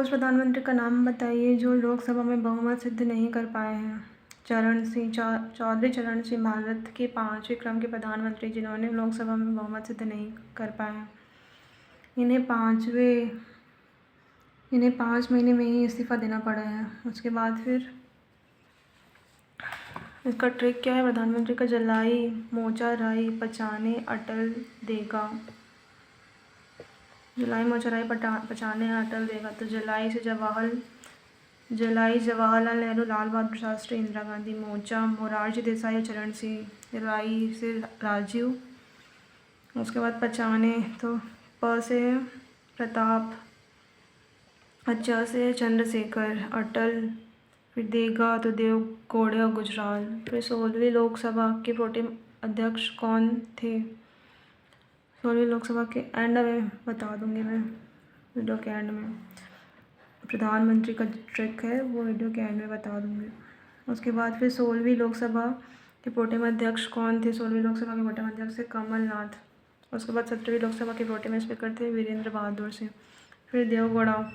उस प्रधानमंत्री का नाम बताइए जो लोकसभा में बहुमत सिद्ध नहीं कर पाए हैं। चौधरी चरण सिंह भारत के 5वें क्रम के प्रधानमंत्री जिन्होंने लोकसभा में बहुमत सिद्ध नहीं कर पाए हैं। इन्हें 5 महीने में ही इस्तीफ़ा देना पड़ा है। उसके बाद फिर इसका ट्रिक क्या है? प्रधानमंत्री का जलाई मोचा राई पचाने अटल देगा। जलाई मोचा राई पचाने अटल देगा। तो जलाई जवाहरलाल नेहरू, लाल बहादुर शास्त्री, इंदिरा गांधी। मोचा मोरारजी देसाई और चरण सिंह। राई से राजीव। उसके बाद पचाने तो प से प्रताप, अच्छा से चंद्रशेखर, अटल, फिर देगा तो देवगौड़ा और गुजराल। फिर 16वीं लोकसभा के प्रोटेम अध्यक्ष कौन थे? 16वीं लोकसभा के एंड में बता दूंगी मैं, वीडियो के एंड में। प्रधानमंत्री का ट्रिक है वो वीडियो के एंड में बता दूंगी। उसके बाद फिर 16वीं लोकसभा के प्रोटेम अध्यक्ष कौन थे? 16वीं लोकसभा के प्रोटेम अध्यक्ष थे कमलनाथ। उसके बाद 17वीं लोकसभा के प्रोटेम स्पीकर थे वीरेंद्र बहादुर सिंह। फिर देवगौड़ा।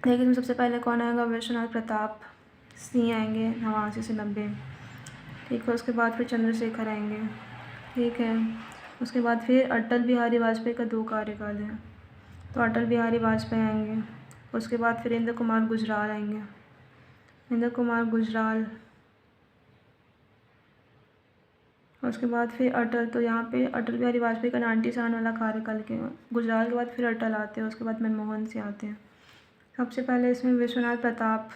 देखिए इसमें सबसे पहले कौन आएगा? विश्वनाथ प्रताप सिंह आएंगे 89 से 90। ठीक है। उसके बाद फिर चंद्रशेखर आएंगे। ठीक है। उसके बाद फिर अटल बिहारी वाजपेयी का 2 कार्यकाल है, तो अटल बिहारी वाजपेयी आएंगे। उसके बाद फिर इंद्र कुमार गुजराल आएंगे। इंद्र कुमार गुजराल। उसके बाद फिर अटल, तो यहाँ पे अटल बिहारी वाजपेयी का 97 वाला कार्यकाल के गुजराल के बाद फिर अटल आते हैं। उसके बाद मनमोहन सिंह आते हैं। सबसे पहले इसमें विश्वनाथ प्रताप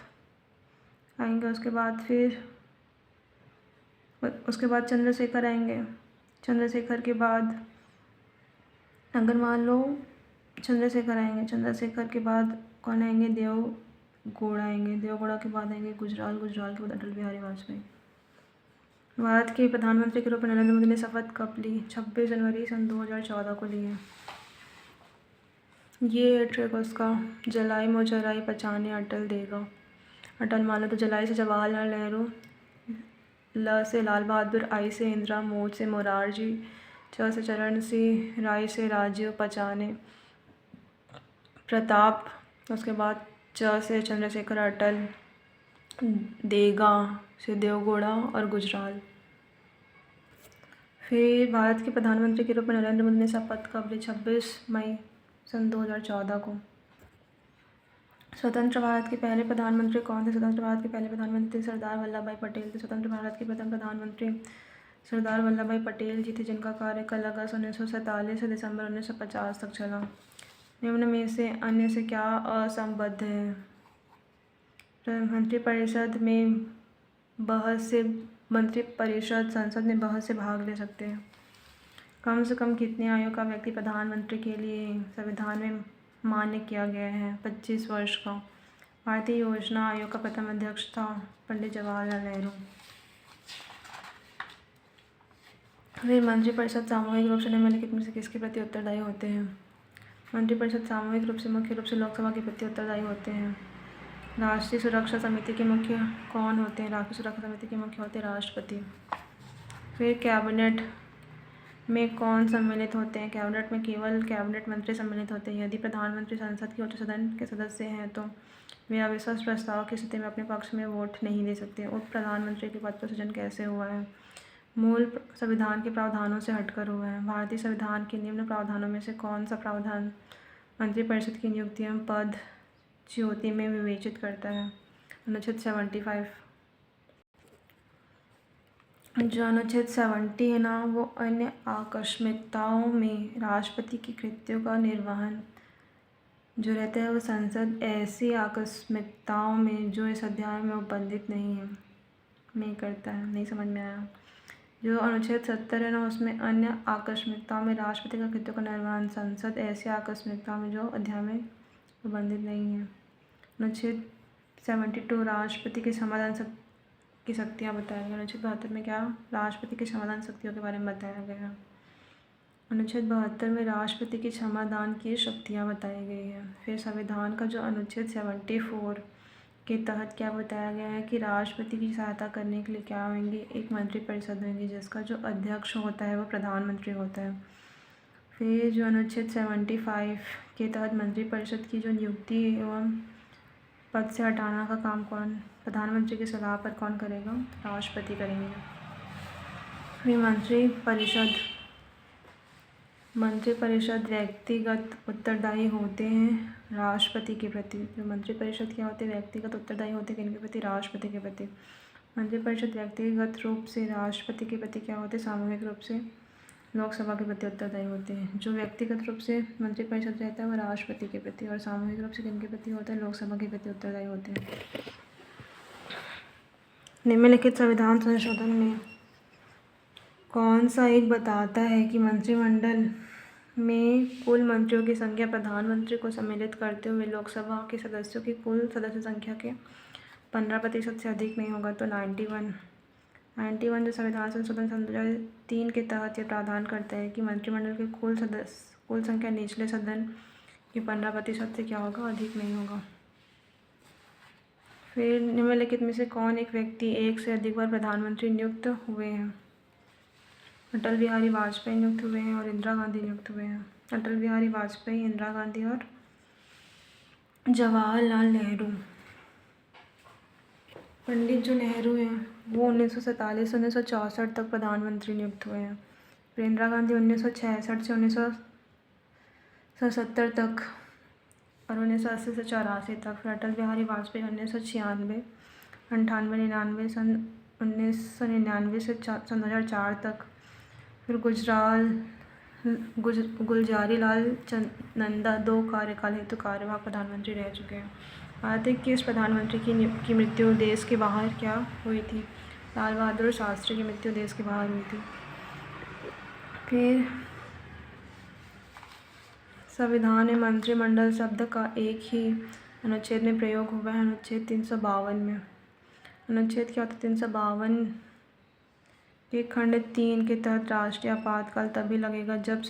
आएंगे। उसके बाद चंद्रशेखर आएंगे। चंद्रशेखर के बाद अगर मान लो चंद्रशेखर आएंगे, चंद्रशेखर के बाद कौन आएंगे? देवगौड़ा आएंगे। देवगौड़ा के बाद आएंगे गुजराल। गुजराल के बाद अटल बिहारी वाजपेयी। भारत के प्रधानमंत्री के रूप में नरेंद्र मोदी ने शपथ कब ली? 26 जनवरी सन 2014 को ली है। ये है ट्रिक उसका। जलाई मोचा राई पचाने अटल देगा। अटल मान लो तो जलाई से जवाहरलाल नेहरू, ल से लाल बहादुर, आई से इंदिरा, मोच से मोरारजी, च से चरण सिंह, राई से राजीव, पचाने प्रताप। उसके बाद च से चंद्रशेखर, अटल, देगा से देवगौड़ा और गुजराल। फिर भारत के प्रधानमंत्री के रूप में नरेंद्र मोदी ने शपथ कब ली? 26 मई सन 2014 को। स्वतंत्र भारत के पहले प्रधानमंत्री कौन थे? स्वतंत्र भारत के पहले प्रधानमंत्री सरदार वल्लभ भाई पटेल थे। स्वतंत्र भारत के प्रथम प्रधानमंत्री सरदार वल्लभ भाई पटेल जी थे, जिनका कार्यकाल अगस्त 1947 से दिसंबर 1950 तक चला। निम्न में से अन्य से क्या असंबद्ध है? मंत्रिपरिषद संसद में बहस से भाग ले सकते हैं। कम से कम कितनी आयु का व्यक्ति प्रधानमंत्री के लिए संविधान में मान्य किया गया है? 25 वर्ष का। भारतीय योजना आयोग का प्रथम अध्यक्ष था पंडित जवाहरलाल नेहरू। फिर मंत्रिपरिषद सामूहिक रूप से निम्नलिखित में से किसके प्रति उत्तरदायी होते हैं? मंत्रिपरिषद सामूहिक रूप से मुख्य रूप से लोकसभा के प्रति उत्तरदायी होते हैं। राष्ट्रीय सुरक्षा समिति के मुख्य कौन होते हैं? राष्ट्रीय सुरक्षा समिति के मुख्य होते हैं राष्ट्रपति। फिर कैबिनेट में कौन सम्मिलित होते हैं? कैबिनेट में केवल कैबिनेट मंत्री सम्मिलित होते हैं। यदि प्रधानमंत्री संसद के उच्च सदन के सदस्य हैं तो वे अविश्वास प्रस्ताव की स्थिति में अपने पक्ष में वोट नहीं दे सकते। उप प्रधानमंत्री के पद पर सृजन कैसे हुआ है? मूल संविधान के प्रावधानों से हटकर हुआ है। भारतीय संविधान के निम्न प्रावधानों में से कौन सा प्रावधान मंत्रिपरिषद की नियुक्ति एवं पद च्युति में विवेचित करता है? अनुच्छेद 75। जो अनुच्छेद 70 है ना, वो अन्य आकस्मिकताओं में राष्ट्रपति की कृत्यों का निर्वहन जो रहता है वो संसद ऐसी आकस्मिकताओं में जो इस अध्याय में उपबंधित नहीं करता है। नहीं समझ में आया? जो अनुच्छेद 70 है ना, उसमें अन्य आकस्मिकताओं में राष्ट्रपति का कृत्यों का निर्वहन संसद ऐसी आकस्मिकताओं में जो अध्याय में उपबंधित नहीं है। अनुच्छेद 72 राष्ट्रपति के समाधान की शक्तियाँ बताया गया। अनुच्छेद 72 में क्या? राष्ट्रपति की समाधान शक्तियों के बारे में बताया गया। अनुच्छेद 72 में राष्ट्रपति की क्षमादान की शक्तियाँ बताई गई है। फिर संविधान का जो अनुच्छेद 74 के तहत क्या बताया गया है कि राष्ट्रपति की सहायता करने के लिए क्या होंगी? एक मंत्रिपरिषद होंगी जिसका जो अध्यक्ष होता है वो प्रधानमंत्री होता है। फिर जो अनुच्छेद 75 के तहत मंत्रिपरिषद की जो नियुक्ति एवं पद से हटाना का काम कौन, प्रधानमंत्री की सलाह पर कौन करेगा, राष्ट्रपति करेंगे। फिर मंत्रिपरिषद व्यक्तिगत उत्तरदायी होते हैं राष्ट्रपति के प्रति। जो मंत्रिपरिषद क्या होते हैं, व्यक्तिगत उत्तरदायी होते हैं किनके प्रति, राष्ट्रपति के प्रति। मंत्रिपरिषद व्यक्तिगत रूप से राष्ट्रपति के प्रति क्या होते हैं, सामूहिक रूप से लोकसभा के प्रति उत्तरदायी होते हैं। जो व्यक्तिगत रूप से मंत्रिपरिषद रहता है वो राष्ट्रपति के प्रति, और सामूहिक रूप से किनके प्रति होता है, लोकसभा के प्रति उत्तरदायी होते हैं। निम्नलिखित संविधान संशोधन में कौन सा एक बताता है कि मंत्रिमंडल में कुल मंत्रियों की संख्या प्रधानमंत्री को सम्मिलित करते हुए लोकसभा के सदस्यों की कुल सदस्य संख्या के 15% से अधिक नहीं होगा। तो 91 जो संविधान संशोधन सन 2003 के तहत ये प्रावधान करता है कि मंत्रिमंडल के कुल संख्या निचले सदन की 15% से क्या होगा, अधिक नहीं होगा। फिर निम्नलिखित में से कौन एक व्यक्ति एक से अधिक बार प्रधानमंत्री नियुक्त हुए हैं। अटल बिहारी वाजपेयी नियुक्त हुए हैं और इंदिरा गांधी नियुक्त हुए हैं। अटल बिहारी वाजपेयी, इंदिरा गांधी और जवाहरलाल नेहरू। पंडित जो नेहरू हैं वो 1947 से 1964 तक प्रधानमंत्री नियुक्त हुए हैं। फिर इंदिरा गांधी 1966 से 1977 तक और 1980 से 84 तक। फिर अटल बिहारी वाजपेयी 1996, 98, 99, सन 1999 से सन 2004 तक। फिर गुलजारी लाल नंदा 2 कार्यकाल हेतु कार्यवाहक प्रधानमंत्री रह चुके हैं। भारत के इस प्रधानमंत्री की मृत्यु देश के बाहर क्या हुई थी, लाल बहादुर शास्त्री की मृत्यु देश के बाहर हुई थी। फिर संविधान में मंत्रिमंडल शब्द का एक ही अनुच्छेद में प्रयोग हुआ है, अनुच्छेद 352 में। अनुच्छेद क्या होता है, 352 के खंड 3 के तहत राष्ट्रीय आपातकाल तभी लगेगा जब